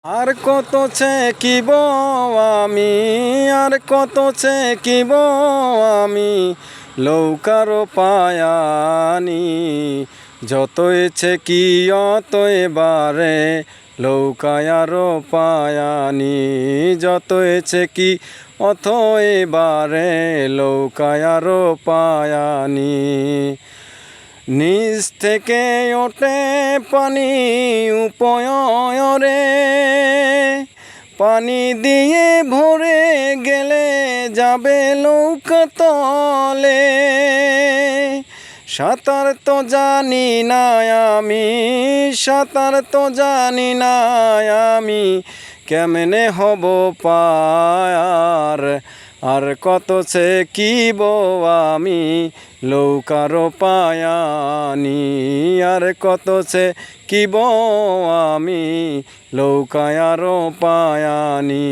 আর কত ছেঁকিব আমি, আর কত ছেঁকিব আমি লৌকার পায়ানি। যতই ছেঁকি অতই বারে লৌকায় আর পায়ানি। যতই ছেঁকি অতই বারে লৌকায় আর পায়ানি। নিচ থেকে ওঠে পানি উপরে, পানি দিয়ে ভরে গেলে যাবে নৌকা তলে। সাঁতার তো জানি না আমি, সাঁতার তো জানি না আমি, কেমনে হব পার। আর কত ছেঁকিব আমি লৌকার পায়ানি। আর কত ছেঁকিব আমি লৌকায় আর পায়ানি।